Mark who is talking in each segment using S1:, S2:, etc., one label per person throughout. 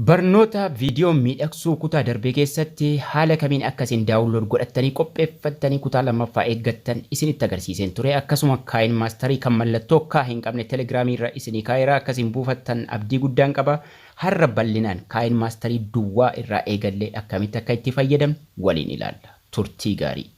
S1: Barnoota viidiyoo miidhagsuu kutaa darbee keessatti haala kamiin akkasiin daawunlood godhattanii qopheeffattanii kutaa lammaffaa eeggattan isinitti agarsiiseen ture. Akkasuma kaayin maastarii kan mallattoo kaa hin qabne telegiraamii irra isinii kaa'eera akkasiin buufattan abdii guddaan qaba. Har'a bal'inaan kaayin maastarii duwwaa irraa eegallee akkamitti akka itti fayyadamnu waliin ilaalla. Turtii gaarii.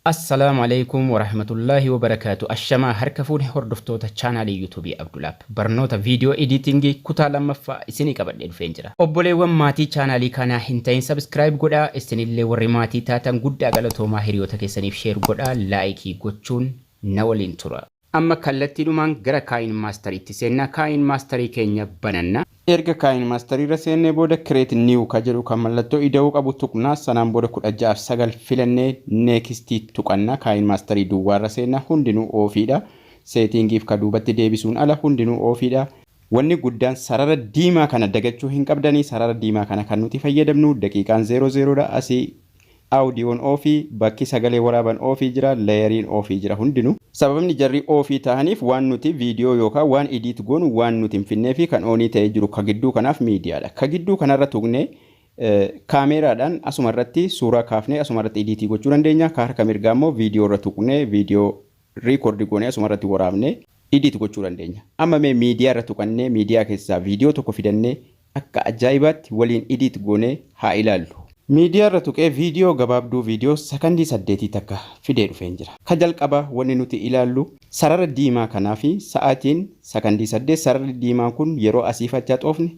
S1: Assalamu alaikum wa rahmatullahi wa barakatuh. Ashama harka fuune hordoftoota chaanaalii YouTube Abdulaab. Barnoota viidiyoo editingii kutaa lammaffaa isinii qabadhee dhufeen jira. Obboleewwan maatii chaanaalii kanaa hin ta'in subscribe godhaa. Isinillee warri maatii taatan guddaa galatoomaa hiriyoota keessaniif share godhaa. Laayikii gochuun na waliin tura. Amma kallattiidhumaan gara kaayin maastariitti seenna. Kaayin maastarii keenya bananna. Erga kaayin maastarii irra seennee booda create new ka jedhu kan mallattoo ida'uu qabu tuqnaa. Sanaan booda 16 filannee next tuqanna. Kaayin maastarii duwwaa irra seenna. Hundinuu ofiidha. Settingiif ka duubatti deebisuun ala hundinuu ofiidha. Wanni guddaan sarara diimaa kana dagachuu hin qabdanii. Sarara diimaa kana kan nuti fayyadamnu daqiiqaan 00 dha. Asii audioon ofii bakki sagalee waraaban ofii jira, layeriin ofii jira hundinuu. Sababni jarri ofii ta'aniif waan nuti viidiyoo yookaan waan edit goonu waan nuti hin finnee fi kan onii ta'ee jiru ka gidduu kanaaf miidiyaadha. Ka gidduu kanarra tuqnee kaameraadhaan asuma irratti suuraa kaafnee asuma irratti editii gochuu dandeenya. Ka harka mirgaa immoo viidiyoo irra tuqnee viidiyoo riikoordi goonee asuma irratti waraabnee edit gochuu dandeenya. Amma mee miidiyaa irra tuqannee miidiyaa keessaa viidiyoo tokko fidannee akka ajaa'ibaatti waliin edit goonee haa ilaallu. Miidiyaa irra tuqee viidiyoo gabaabduu viidiyoo sakandii 8 takka fidee dhufeen jira. Ka jalqaba wanni nuti ilaallu sarara diimaa kanaa fi sa'aatiin sakandii 8 sararri diimaa kun yeroo asiifachaa xoofne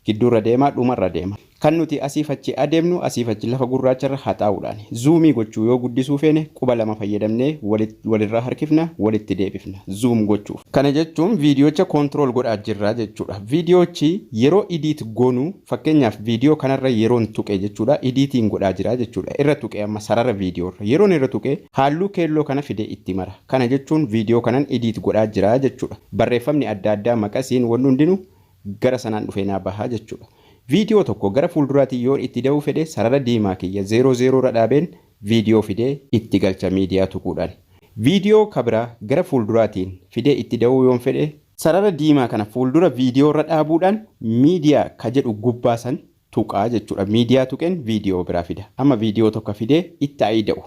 S1: gidduurra deemaa dhumarra deema. Kan nuti asiifachi adeemnu asiifachi lafa gurraacharra haxaa'uudhaan zoomii gochuu yoo guddisuu feene quba lama fayyadamnee walirraa harkifna walitti deebifna zoom gochuuf. Kana jechuun viidiyoocha control godhaa jirra jechuudha. Viidiyoochi yeroo edit goonu fakkeenyaaf viidiyoo kanarra yeroon tuqe jechuudha editing godhaa jira jechuudha. Irra tuqe amma sarara viidiyoorra yeroon irra tuqe halluu keelloo kana fide itti mara. Kana jechuun viidiyoo kanan edit godhaa jira jechuudha. Barreeffamni adda addaa maqasiin wanni hundinuu gara sanaan dhufee naa bahaa jechuudha. Viidiyoo tokko gara fuulduraatiin yoo itti da'uu fedhe sarara diimaa kiyya 00 ra dhaabeen viidiyoo fidee itti galcha miidiyaa tuquudhaan. Viidiyoo kabira gara fuulduraatiin fidee itti da'uu yoon fedhe sarara diimaa kana fuuldura viidiyoo irra dhaabuudhaan miidiyaa ka jedhu gubbaasan tuqaa jechuudha. Miidiyaa tuqeen viidiyoo biraa fida. Amma viidiyoo tokko fidee itti ida'u.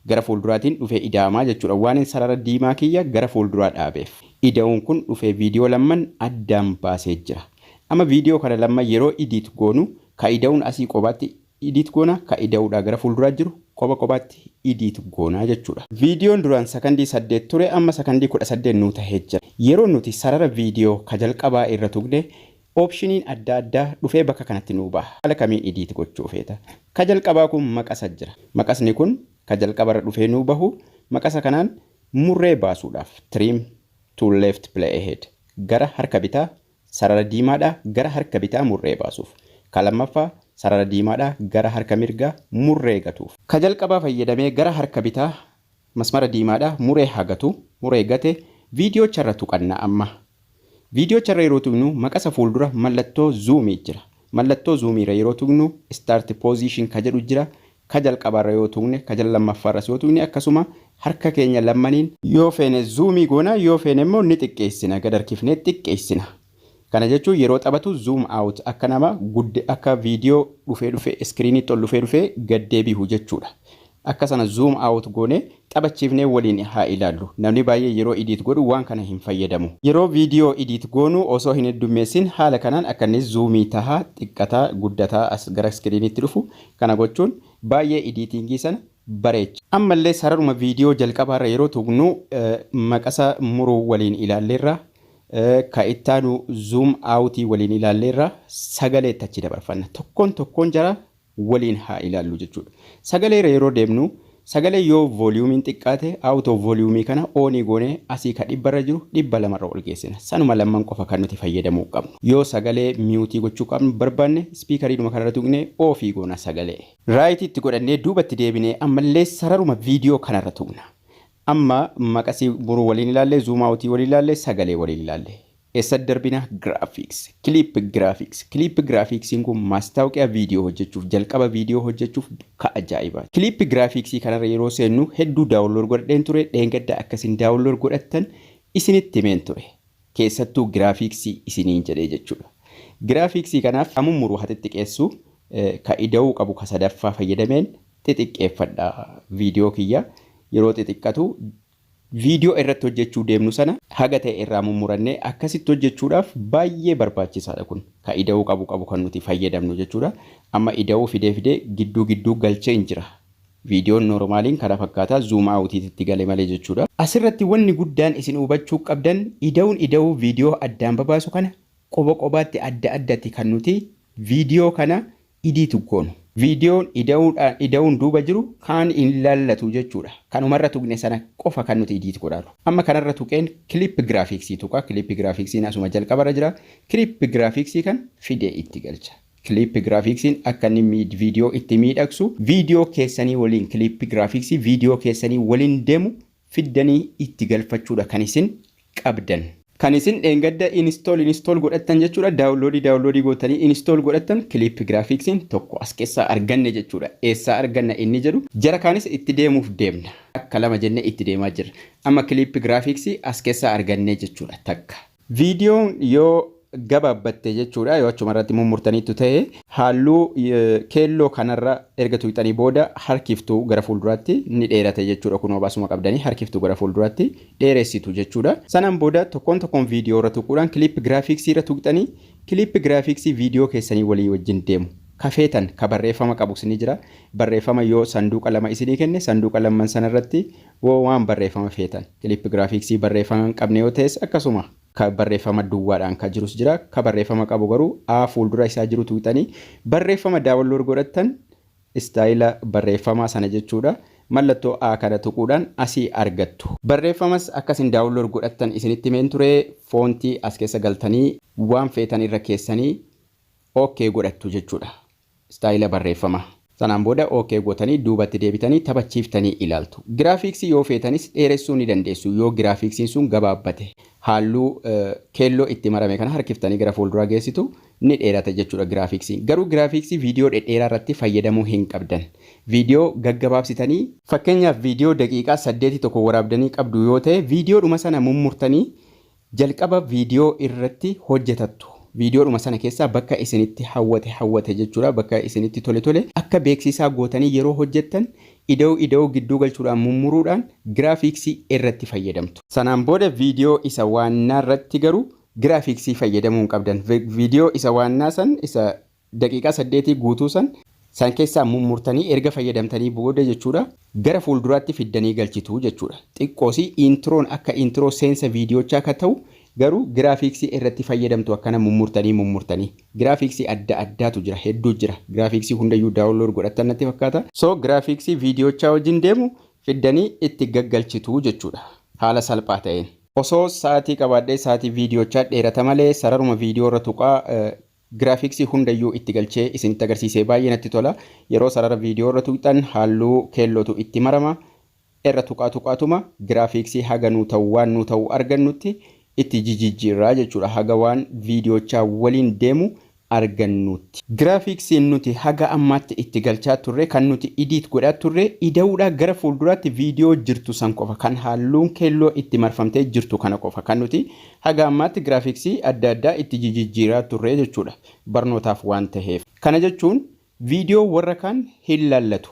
S1: Gara fuulduraatiin dhufee ida'amaa jechuudha. Waan sarara diimaa kiyya gara fuulduraa dhaabeef. Ida'uun kun dhufee viidiyoo lamman addaan baasee jira. Amma viidiyoo kana lamma yeroo edit goonu ka ida'uun asii qobaatti edit goona ka ida'uudhaa gara fuulduraa jiru qobaatti edit goona jechuudha. Viidiyoon duraan sakandii 8 ture amma sakandii 18 nuu tahee jira. Yeroo nuti sarara viidiyoo ka jalqabaa irra tuqne opshiniin adda addaa dhufee bakka kanatti nuu baha. Haala kamiin edit gochuu feeta. Ka jalqabaa kun maqasa jira. Maqasni kun ka jalqabarra dhufee nuu bahu maqasa kanaan murree baasuudhaaf trim to left play ahead gara harka bitaa sarara diimaadha gara harka bitaa murree baasuuf. Ka lammaffaa sarara diimaadha gara harka mirgaa murree gatuuf. Ka jalqabaa fayyadamee gara harka bitaa masmara diimaadha murree hagatu murree gate viidiyoo charra tuqanna amma. Viidiyoo charra yeroo tuqnu maqasa fuuldura mallattoo zoomii jira. Mallattoo zoomiirra yeroo tuqnu start position ka jedhu jira. Ka jalqabarra yoo tuqne ka lamaffaarra yoo tuqne akkasuma harka keenya lammaniin yoo feene zoomii goona yoo feene immoo ni xiqqeessina gad harkifnee xiqqeessina. Kana jechuun yeroo taphatu zoom out akka nama gudde akka viidiyoo dhufee iskiriinii tol dhufee gad deebi'u jechuudha. Akka sana zoom out goone taphachiifnee waliin haa ilaallu. Namni baay'ee yeroo edit godhu waan kana hin fayyadamu. Yeroo viidiyoo edit goonu osoo hin heddummeessin haala kanaan akka inni zoomii tahaa xiqqataa guddataa as gara iskiriiniitti dhufu kana gochuun baay'ee editingii sana bareecha. Ammallee sararuma viidiyoo jalqabaarra yeroo tuqnu maqasa muruu waliin ilaalleerra ka ittaanu zoom outii waliin ilaalleerra sagalee tachi dabarfanna. Tokkoon jara waliin haa ilaallu jechuudha. Sagalee yeroo deemnu sagalee yoo voluumiin xiqqaate auto voluumii kana oonii goonee asii ka 100 jiru 200 ol geessina. Sanuma lamman qofa kan nuti fayyadamuu qabnu. Yoo sagalee mute gochuu qabnu barbaanne speakeriidhuma kanarra tuqnee ofii goona sagalee. Right itti godhannee duubatti deebinee ammallee sararuma viidiyoo kanarra tuqna. Amma maqasii muruu waliin ilaalle zoom outii waliin ilaalle sagalee waliin ilaalle. Eessa darbina graphics, clip graphics. Clip graphics kun maastaawoqiyaa viidiyoo hojjechuuf, jalqaba viidiyoo hojjechuuf ka ajaa'iba. Clip graphics kanarra yeroo seennu hedduu daawunlood godhadheen ture, dheengadda akkasiin daawunlood godhattan isinitti himeen ture. Keessattuu graphics isiniin jedhee jechuudha. Graphics kanaaf amummuruu haa xixiqqeessu ka ida'uu qabu ka sadaffaa fayyadameen xixiqqeeffadha viidiyoo kiyya. Yeroo xixiqqatu viidiyoo irratti hojjechuu deemnu sana haga ta'e irraa mummurannee akkasitti hojjechuudhaaf baay'ee barbaachisaadha kun. Ka ida'uu qabu kan nuti fayyadamnu jechuudha. Amma ida'uu fidee gidduu galchee hin jira. Viidiyoon normaaliin kana fakkaataa zoom out'itti gale malee jechuudha. Asirratti wanni guddaan isin hubachuu qabdan ida'uu viidiyoo addaan babaasu kana qobaatti adda addatti kan nuti viidiyoo kana idiitu goonu. Viidiyoon ida'uun duuba jiru kan hin laallatu jechuudha. Kanumarra tuqne sana qofa kan nuti idiitu godhaaru. Amma kanarra tuqeen clip graphics tuqa. Clip graphics asuma jalqabarra jira. Clip graphics kan fidee itti galcha. Clip graphics akka inni viidiyoo itti miidhagsu viidiyoo keessanii waliin clip graphics viidiyoo keessanii waliin deemu fiddanii itti galfachuudha kan isin qabdan. Kan isin dheengadda install godhattan jechuudha. Daawunloodii gootanii install godhattan clip graphics tokko as keessaa arganne jechuudha. Eessaa arganna inni jedhu jara kaanis itti deemuuf deemna. Akka lama jennee itti deemaa jirra. Amma clip graphics as keessaa arganne jechuudha takka. Viidiyoon yoo gabaabbatte jechuudha yoo achumarratti mummurtaniitu ta'e halluu keelloo kanarra erga tuqxanii booda harkiftuu gara fuulduraatti ni dheerate jechuudha. Kunoo baasuma qabdanii harkiftuu gara fuulduraatti dheeressitu jechuudha. Sanaan booda tokkoon viidiyoo irra tuquudhaan clip graphics irra tuqxanii clip graphics viidiyoo keessanii walii wajjin deemu. Kafeetan ka barreeffama qabus ni jira. Barreeffama yoo sanduuqa lama isinii kenne sanduuqa lamaan sanarratti waan barreeffama feetan. Clip graphics barreeffama hin qabne yoo ta'es akkasuma ka barreeffama duwwaadhaan ka jirus jira. Ka barreeffama qabu garuu fuuldura isaa jiru tuqxanii barreeffama daawunlood godhattan istaayila barreeffamaa sana jechuudha. Mallattoo kana tuquudhaan asii argattu. Barreeffamas akkasiin daawunlood godhattan isinitti himeen ture. Foontii as keessa galtanii waan feetan irra keessanii okay godhattu jechuudha. Istaayila barreeffama. Sanaan booda okay gootanii duubatti deebitanii taphachiiftanii ilaaltu. Graphics yoo feetanis dheeressuu ni dandeessu yoo graphics sun gabaabbate. Halluu keelloo itti marame kana harkiftanii gara fuulduraa geessitu ni dheerata jechuudha graphics. Garuu graphics viidiyoo dhedheeraa irratti fayyadamuu hin qabdan. Viidiyoo gaggabaabsitanii fakkeenyaaf viidiyoo daqiiqaa 8 tokko waraabdanii qabdu yoo ta'e viidiyoodhuma sana mummurtanii jalqaba viidiyoo irratti hojjetattu. Viidiyoodhuma sana keessaa bakka isinitti hawwate jechuudha. Bakka isinitti tole akka beeksisaa gootanii yeroo hojjettan ida'uu gidduu galchuudhaan mummuruudhaan graphics irratti fayyadamtu. Sanaan booda viidiyoo isa waannaa irratti garuu graphics fayyadamuu hin qabdan. Viidiyoo isa waannaa san isa daqiiqaa 8 guutuu san keessaa mummurtanii erga fayyadamtanii booda jechuudha gara fuulduraatti fiddanii galchitu jechuudha. Xiqqoosi introon akka intro seensa viidiyoocha akka ta'u garuu graphics irratti fayyadamtu akkana mummurtanii graphics adda addaatu jira, hedduu jira. Graphics hundayyuu daawunlood godhattan natti fakkaata. So graphics viidiyoocha wajjin deemu fiddanii itti gaggalchitu jechuudha. Haala salphaa ta'een. Osoo sa'aatii qabaadhee sa'aatii viidiyoocha dheerata malee sararuma viidiyoo irra tuqaa graphics hundayyuu itti galchee isinitti agarsiisee baay'ee natti tola. Yeroo sarara viidiyoo irra tuqxan halluu keellootu itti marama. Irra tuqaatuma graphics haga nuu ta'u argannutti itti jijjiirraa jechuudha. Haga waan viidiyoocha waliin deemu argannutti. Graphics nuti haga ammaatti itti galchaa turre kan nuti edit godhaa turre ida'uudhaa gara fuulduraatti viidiyoo jirtu san qofa kan halluun keelloo itti marfamtee jirtu kana qofa kan nuti haga ammaatti graphics adda addaa itti jijjiirraa turre jechuudha. Barnootaaf waan ta'eef. Kana jechuun viidiyoo warra kan hin laallatu.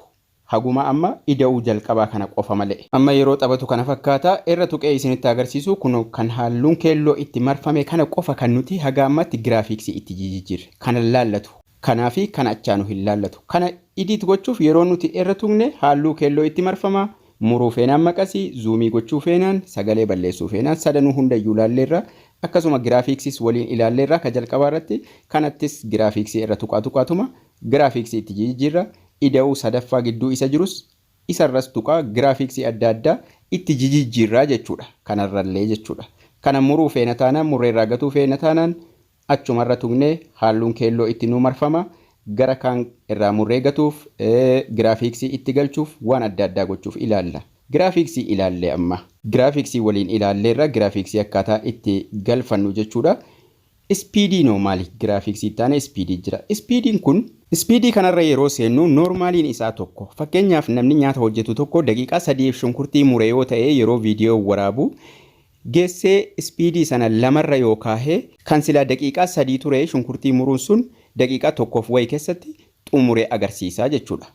S1: Haguma amma ida'uu jalqabaa kana qofa malee. Amma yeroo taphatu kana fakkaata irra tuqee isinitti agarsiisu kun kan halluun keelloo itti marfame kana qofa kan nuti haga ammatti graphics itti jijjiirre. Kana laallatu. Kanaafi kana achaanu hin laallatu. Kana edit gochuuf yeroo nuti irra tuqne halluu keelloo itti marfama. Muruu feenaan maqasii, zoomii gochuu feenaan, sagalee balleessuu feenaan sadanuu hundayyuu ilaalleerra. Akkasuma graphics waliin ilaalleerra ka jalqabaa irratti kanattis graphics irra tuqaatuma graphics itti jijjiirra. Ida'uu sadaffaa gidduu isa jirus isarras tuqaa graphics adda addaa itti jijjiirraa jechuudha. Kanarrallee jechuudha. Kana muruu feena taanaan murreerraa gatuu feena taanaan achumarra tuqnee halluun keelloo itti nuu marfama. Gara kaan irraa murree gatuuf graphics itti galchuuf waan adda addaa gochuuf ilaalla. Graafiksii ilaallee amma. Graafiksii waliin ilaalleerra graafiksii akkaataa itti galfannu jechuudha. Speedii no maali graafiksii taane speedii jira. Speediin kun speedii kanarra yeroo seennu normaaliin isaa tokko. Fakkeenyaaf namni nyaata hojjetu tokko daqiiqaa 3 shunkurtii muree yoo ta'e yeroo viidiyoo waraabu geessee speedii sana lamarra yoo kaahee kan sila daqiiqaa 3 ture shunkurtii muruun sun daqiiqaa tokkoof wayi keessatti xumuree agarsiisa jechuudha.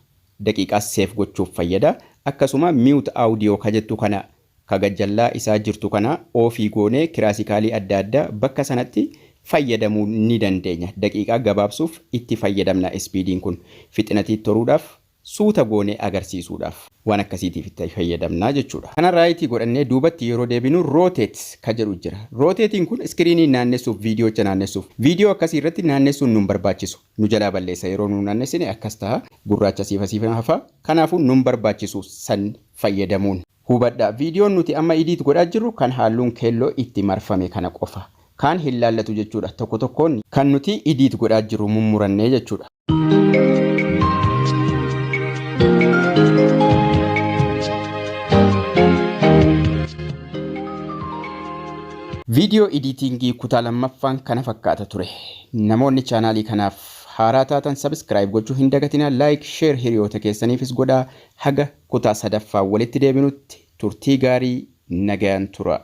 S1: Daqiiqaa seef gochuuf fayyada. Akkasuma mute audio kajettu kana kagajjallaa isaa jirtu kana ofii goonee kiraasikaalii adda addaa bakka sanatti fayyadamuu ni dandeenya. Daqiiqaa gabaabsuuf itti fayyadamna speediin kun fixinatii toruudhaaf suuta goonee agarsiisuudhaaf waan akkasiitiif itti fayyadamna jechuudha. Kanarraa itti godhannee duubatti yeroo deebinu rotate ka jedhu jira. Rotating kun iskiriinii naannessuuf viidiyoocha naannessuuf viidiyoo akkasii irratti naannessuun nun barbaachisu. Nu jalaa balleessa yeroo nu naannessine akkas ta'a gurraacha siifa hafa. Kanaafuu nun barbaachisu san fayyadamuun. Hubadhaa viidiyoon nuti amma edit godhaa jirru kan halluun keelloo itti marfame kana qofa. Kan hin laallatu jechuudha. Tokko tokkoon kan nuti edit godhaa jirru mummurannee jechuudha. Video editingii kutaa lammaffaan kana fakkaata ture. Namoonni chaanaalii kanaaf haaraa taatan subscribe gochuu hin dagatinaa, like, share hiriyoota keessaniifis godhaa. Haga kutaa sadaffaa walitti deebinutti turtii gaarii nagaan tura.